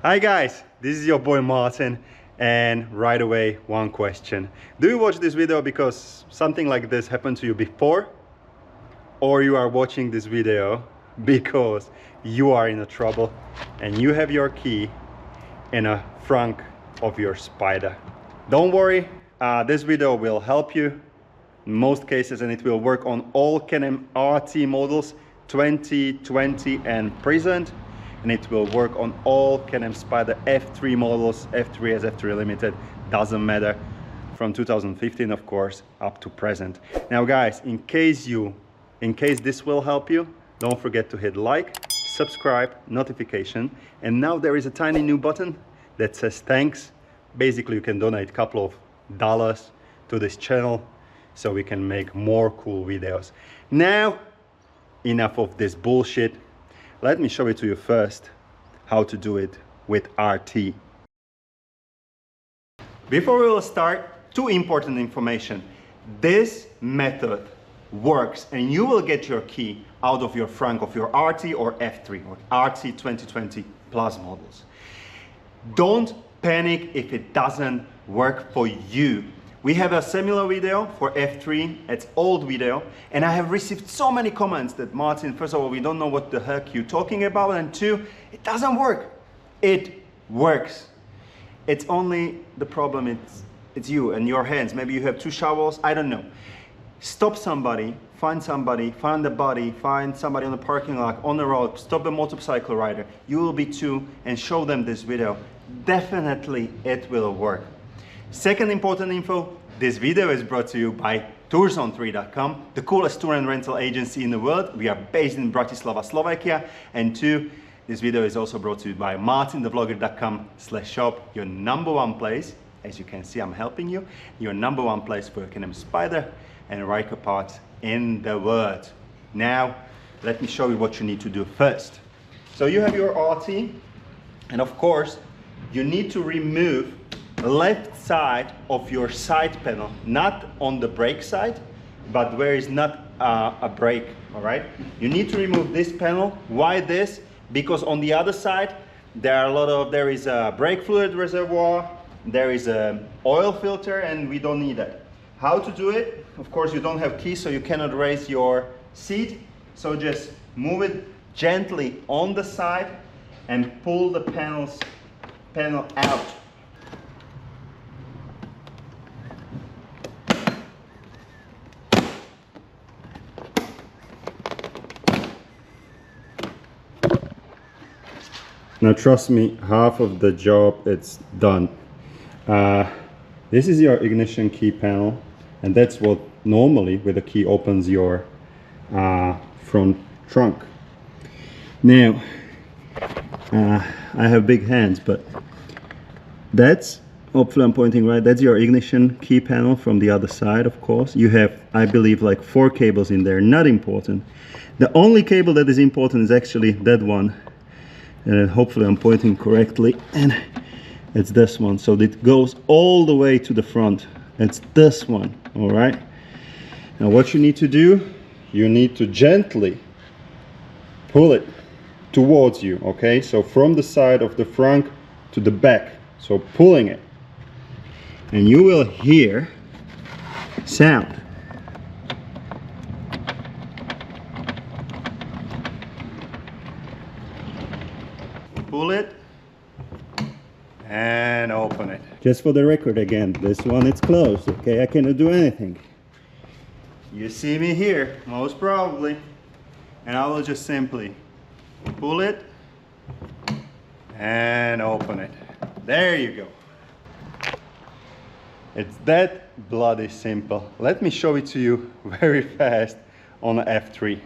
Hi guys, this is your boy Martin, and right away one question. Do you watch this video because something like this happened to you before? Or you are watching this video because you are in a trouble and you have your key in a trunk of your Spyder? Don't worry, this video will help you in most cases, and it will work on all Can-Am RT models 2020 and present. And it will work on all Can-Am Spyder F3 models, F3S, F3 Limited, doesn't matter, from 2015 of course up to present. Now guys, in case this will help you, don't forget to hit like, subscribe, notification, and now there is a tiny new button that says thanks. Basically you can donate a couple of dollars to this channel so we can make more cool videos. Now enough of this bullshit. Let me show it to you first how to do it with RT. Before we will start, two important information. This method works and you will get your key out of your trunk of your RT or F3 or RT 2020 plus models. Don't panic if it doesn't work for you. We have a similar video for F3, it's old video, and I have received so many comments that Martin, first of all, we don't know what the heck you're talking about, and two, it doesn't work. It works. It's only the problem, it's you and your hands. Maybe you have two shovels, I don't know. Stop somebody, find the body, find somebody on the parking lot, on the road, stop a motorcycle rider. You will be two and show them this video. Definitely it will work. Second important info, this video is brought to you by toursone3.com, the coolest tour and rental agency in the world. We are based in Bratislava, Slovakia. And two, this video is also brought to you by MartinTheVlogger.com/shop, your #1 place. As you can see, I'm helping you. Your #1 place for Can-Am Spyder and Ryker parts in the world. Now, let me show you what you need to do first. So you have your RT, and of course, you need to remove left side of your side panel, not on the brake side, but where is not a brake, all right? You need to remove this panel. Why this? Because on the other side, there is a brake fluid reservoir, there is a oil filter, and we don't need that. How to do it? Of course, you don't have keys, so you cannot raise your seat. So just move it gently on the side and pull the panel out. Now trust me, half of the job it's done. This is your ignition key panel, and that's what normally with a key opens your front trunk. Now I have big hands, but that's, hopefully I'm pointing right, that's your ignition key panel from the other side. Of course you have, I believe, like 4 cables in there. Not important. The only cable that is important is actually that one. Hopefully I'm pointing correctly, and it's this one. So it goes all the way to the front. It's this one, all right? Now what you need to do, you need to gently pull it towards you, okay? So from the side of the front to the back, so pulling it, and you will hear sound. Pull it and open it. Just for the record again, this one it's closed, okay? I cannot do anything. You see me here, most probably. And I will just simply pull it and open it. There you go. It's that bloody simple. Let me show it to you very fast on an F3.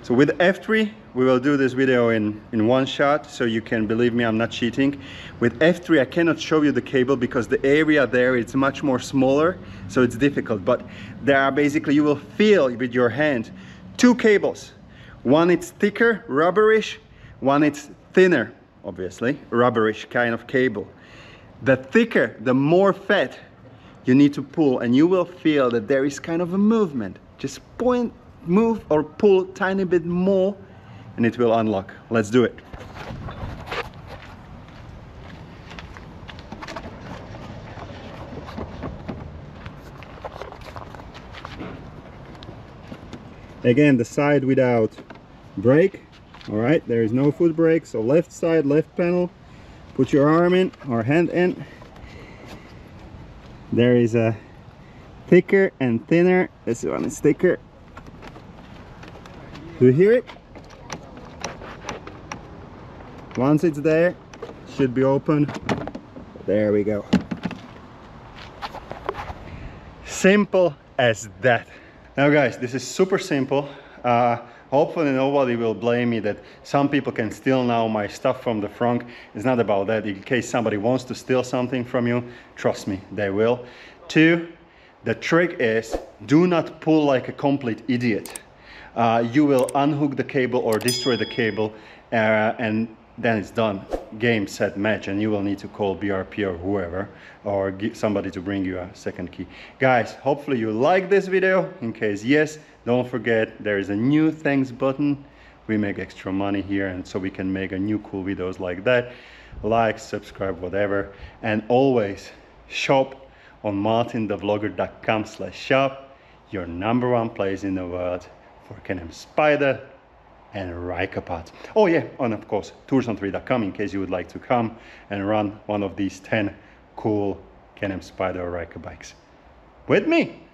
So with F3, we will do this video in one shot, so you can believe me, I'm not cheating. With F3, I cannot show you the cable because the area there it's much more smaller, so it's difficult. But there are basically, you will feel with your hand 2 cables. One it's thicker, rubberish, one it's thinner, obviously, rubberish kind of cable. The thicker, the more fat you need to pull, and you will feel that there is kind of a movement. Just move or pull tiny bit more and it will unlock. Let's do it. Again, the side without brake. All right, there is no foot brake, so left side, left panel. Put your arm in or hand in. There is a thicker and thinner. This one is thicker. Do you hear it? Once it's there, it should be open. There we go. Simple as that. Now guys, this is super simple. Hopefully nobody will blame me that some people can steal now my stuff from the front. It's not about that. In case somebody wants to steal something from you, trust me, they will. 2, the trick is do not pull like a complete idiot. You will unhook the cable or destroy the cable, and then it's done. Game, set, match, and you will need to call BRP or whoever, or get somebody to bring you a second key. Guys, hopefully you like this video. In case yes, don't forget there is a new thanks button. We make extra money here, and so we can make a new cool videos like that. Like, subscribe, whatever, and always shop on MartinTheVlogger.com/shop, your #1 place in the world for Can-Am Spyder and Ryker parts. Oh yeah, and of course toursontree.com in case you would like to come and run one of these 10 cool Can-Am Spyder or Ryker bikes with me.